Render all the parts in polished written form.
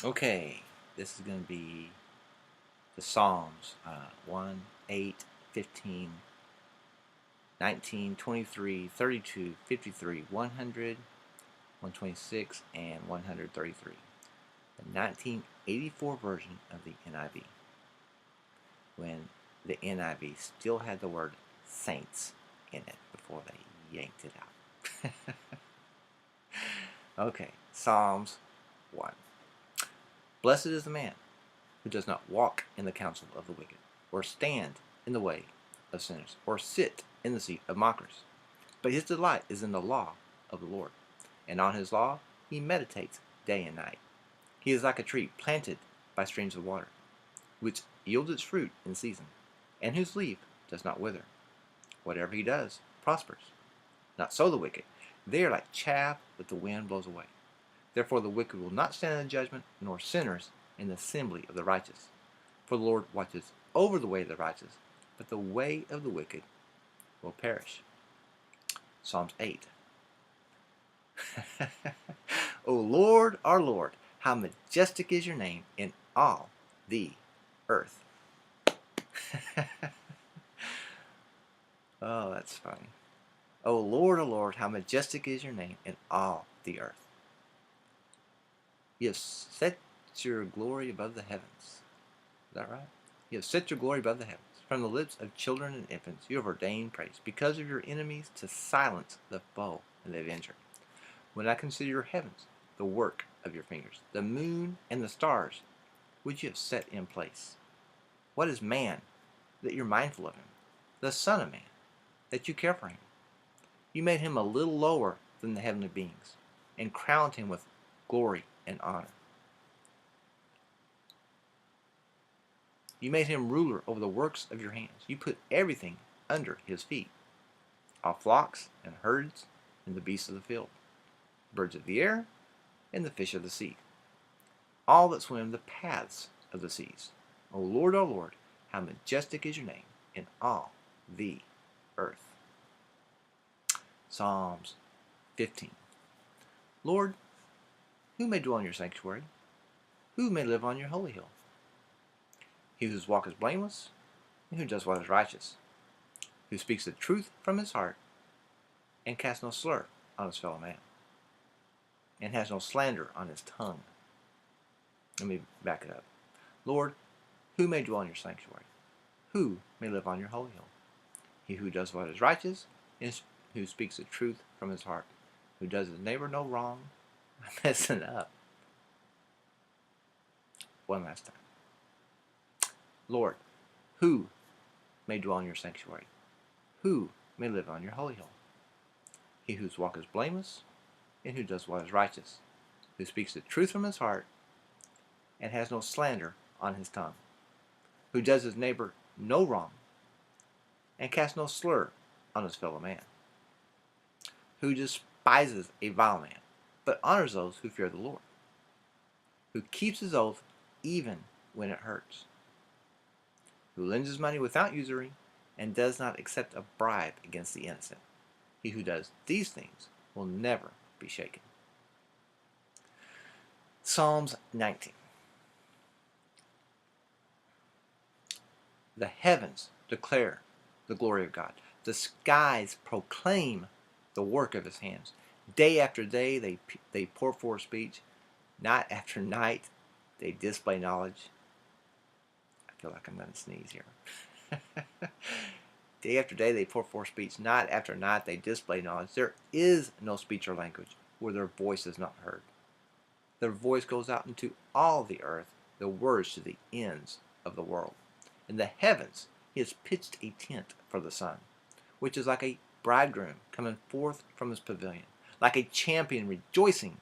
Okay, this is going to be the Psalms 1, 8, 15, 19, 23, 32, 53, 100, 126, and 133. The 1984 version of the NIV, when the NIV still had the word saints in it before they yanked it out. Okay, Psalms 1. Blessed is the man who does not walk in the counsel of the wicked, or stand in the way of sinners, or sit in the seat of mockers. But his delight is in the law of the Lord, and on his law he meditates day and night. He is like a tree planted by streams of water, which yields its fruit in season, and whose leaf does not wither. Whatever he does prospers. Not so the wicked. They are like chaff that the wind blows away. Therefore the wicked will not stand in the judgment, nor sinners in the assembly of the righteous. For the Lord watches over the way of the righteous, but the way of the wicked will perish. Psalms 8. O Lord, our Lord, how majestic is your name in all the earth. Oh, that's funny. O Lord, how majestic is your name in all the earth. You have set your glory above the heavens. Is that right? You have set your glory above the heavens. From the lips of children and infants you have ordained praise, because of your enemies, to silence the foe and the avenger. When I consider your heavens, the work of your fingers, the moon and the stars, which you have set in place. What is man, that you're mindful of him? The Son of Man, that you care for him? You made him a little lower than the heavenly beings, and crowned him with glory and honor. You made him ruler over the works of your hands. You put everything under his feet, all flocks and herds and the beasts of the field, birds of the air and the fish of the sea, all that swim the paths of the seas. O Lord, how majestic is your name in all the earth. Psalms 15. Lord, who may dwell in your sanctuary? Who may live on your holy hill? He whose walk is blameless, and who does what is righteous, who speaks the truth from his heart, and casts no slur on his fellow man, and has no slander on his tongue. Let me back it up. Lord, who may dwell in your sanctuary? Who may live on your holy hill? He who does what is righteous, and who speaks the truth from his heart, who does his neighbor no wrong. I'm messing up. One last time. Lord, who may dwell in your sanctuary? Who may live on your holy hill? He whose walk is blameless, and who does what is righteous, who speaks the truth from his heart, and has no slander on his tongue, who does his neighbor no wrong, and casts no slur on his fellow man, who despises a vile man, but honors those who fear the Lord, who keeps his oath even when it hurts, who lends his money without usury, and does not accept a bribe against the innocent. He who does these things will never be shaken. Psalms 19. The heavens declare the glory of God. The skies proclaim the work of his hands. Day after day they pour forth speech. Night after night they display knowledge. I feel like I'm going to sneeze here. Day after day they pour forth speech. Night after night they display knowledge. There is no speech or language where their voice is not heard. Their voice goes out into all the earth, the words to the ends of the world. In the heavens he has pitched a tent for the sun, which is like a bridegroom coming forth from his pavilion, like a champion rejoicing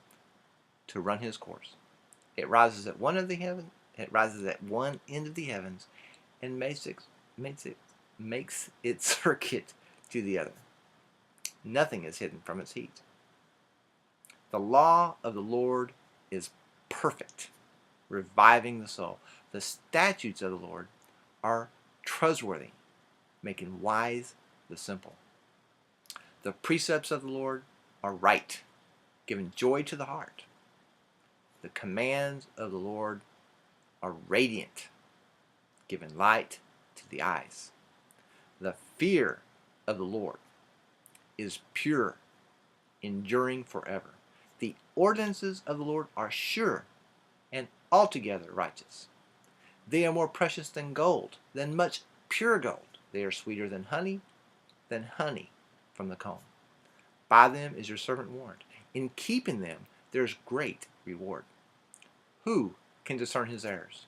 to run his course. It rises at one end of the heavens and makes its circuit to the other. Nothing is hidden from its heat. The law of the Lord is perfect, reviving the soul. The statutes of the Lord are trustworthy, making wise the simple. The precepts of the Lord are right, giving joy to the heart. The commands of the Lord are radiant, giving light to the eyes. The fear of the Lord is pure, enduring forever. The ordinances of the Lord are sure and altogether righteous. They are more precious than gold, than much pure gold. They are sweeter than honey from the comb. By them is your servant warned. In keeping them there is great reward. Who can discern his errors?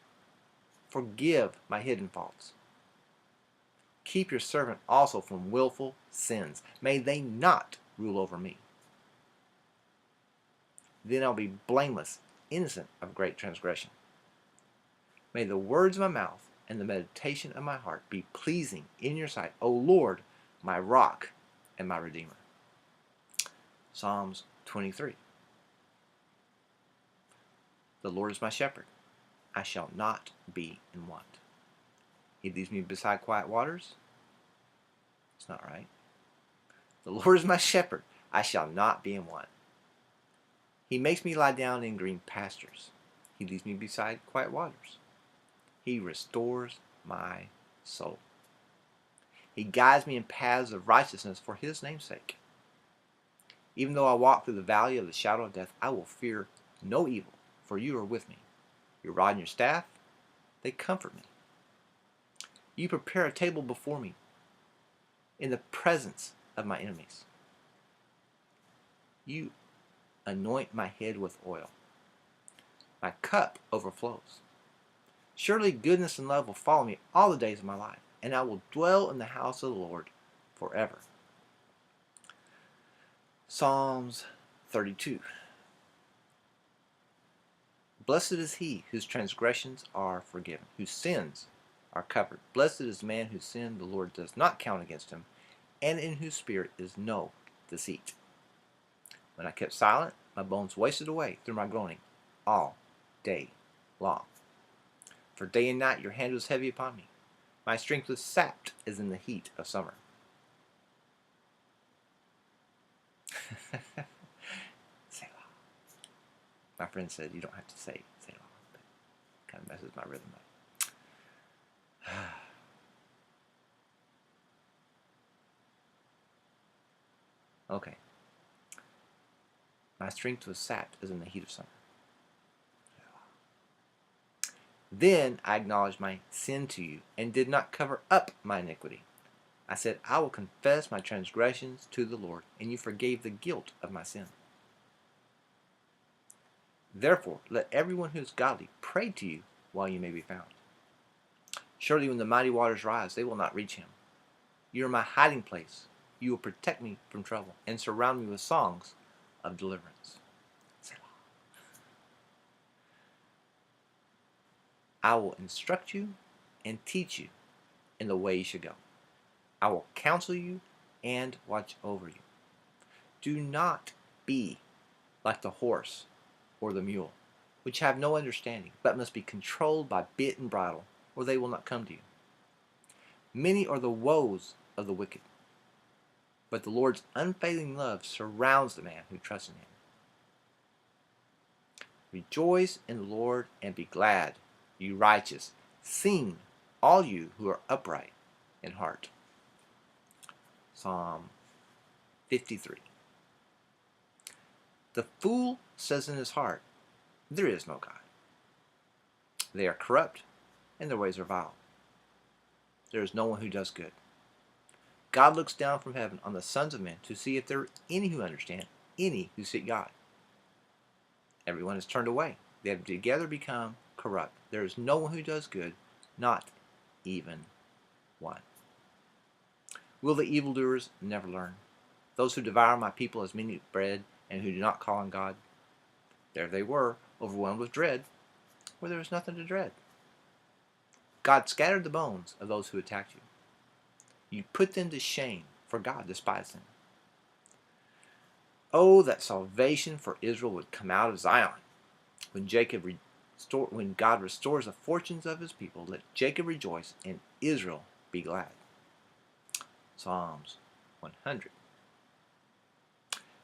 Forgive my hidden faults. Keep your servant also from willful sins. May they not rule over me. Then I'll be blameless, innocent of great transgression. May the words of my mouth and the meditation of my heart be pleasing in your sight, O Lord, my rock and my redeemer. Psalms 23. The Lord is my shepherd. I shall not be in want. He leads me beside quiet waters. It's not right. The Lord is my shepherd. I shall not be in want. He makes me lie down in green pastures. He leads me beside quiet waters. He restores my soul. He guides me in paths of righteousness for his name's sake. Even though I walk through the valley of the shadow of death, I will fear no evil, for you are with me. Your rod and your staff, they comfort me. You prepare a table before me in the presence of my enemies. You anoint my head with oil. My cup overflows. Surely goodness and love will follow me all the days of my life, and I will dwell in the house of the Lord forever. Psalms 32. Blessed is he whose transgressions are forgiven, whose sins are covered. Blessed is the man whose sin the Lord does not count against him, and in whose spirit is no deceit. When I kept silent, my bones wasted away through my groaning all day long. For day and night your hand was heavy upon me. My strength was sapped as in the heat of summer. Selah. My friend said you don't have to say Selah, but it kind of messes my rhythm up. Okay. My strength was sapped as in the heat of summer. Then I acknowledged my sin to you and did not cover up my iniquity. I said, I will confess my transgressions to the Lord, and you forgave the guilt of my sin. Therefore, let everyone who is godly pray to you while you may be found. Surely when the mighty waters rise, they will not reach him. You are my hiding place. You will protect me from trouble and surround me with songs of deliverance. Selah. I will instruct you and teach you in the way you should go. I will counsel you and watch over you. Do not be like the horse or the mule, which have no understanding, but must be controlled by bit and bridle, or they will not come to you. Many are the woes of the wicked, but the Lord's unfailing love surrounds the man who trusts in him. Rejoice in the Lord and be glad, you righteous. Sing, all you who are upright in heart. Psalm 53. The fool says in his heart, there is no God. They are corrupt, and their ways are vile. There is no one who does good. God looks down from heaven on the sons of men to see if there are any who understand, any who seek God. Everyone is turned away. They have together become corrupt. There is no one who does good, not even one. Will the evildoers never learn? Those who devour my people as men eat bread, and who do not call on God? There they were, overwhelmed with dread, where there was nothing to dread. God scattered the bones of those who attacked you. You put them to shame, for God despised them. Oh, that salvation for Israel would come out of Zion. When God restores the fortunes of his people, let Jacob rejoice and Israel be glad. Psalms 100.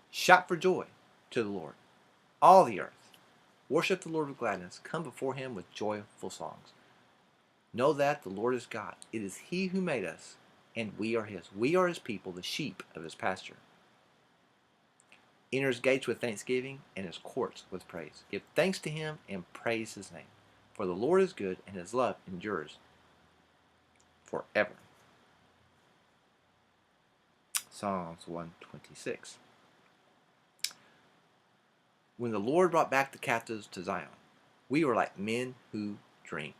Shout for joy to the Lord, all the earth. Worship the Lord with gladness. Come before him with joyful songs. Know that the Lord is God. It is he who made us, and we are his. We are his people, the sheep of his pasture. Enter his gates with thanksgiving and his courts with praise. Give thanks to him and praise his name. For the Lord is good, and his love endures forever. Psalms 126. When the Lord brought back the captives to Zion, we were like men who dreamed.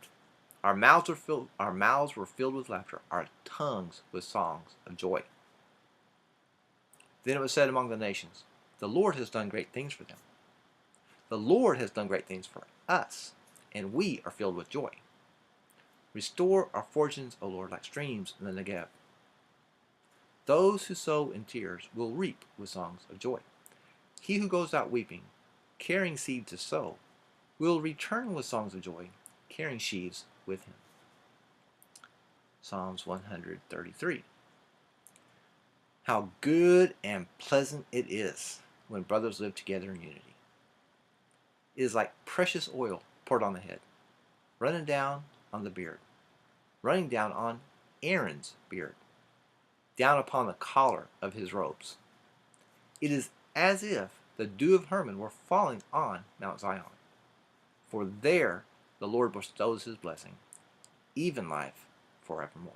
Our mouths were filled with laughter, our tongues with songs of joy. Then it was said among the nations, the Lord has done great things for them. The Lord has done great things for us, and we are filled with joy. Restore our fortunes, O Lord, like streams in the Negev. Those who sow in tears will reap with songs of joy. He who goes out weeping, carrying seed to sow, will return with songs of joy, carrying sheaves with him. Psalms 133. How good and pleasant it is when brothers live together in unity. It is like precious oil poured on the head, running down on the beard, running down on Aaron's beard, down upon the collar of his robes. It is as if the dew of Hermon were falling on Mount Zion. For there the Lord bestows his blessing, even life forevermore.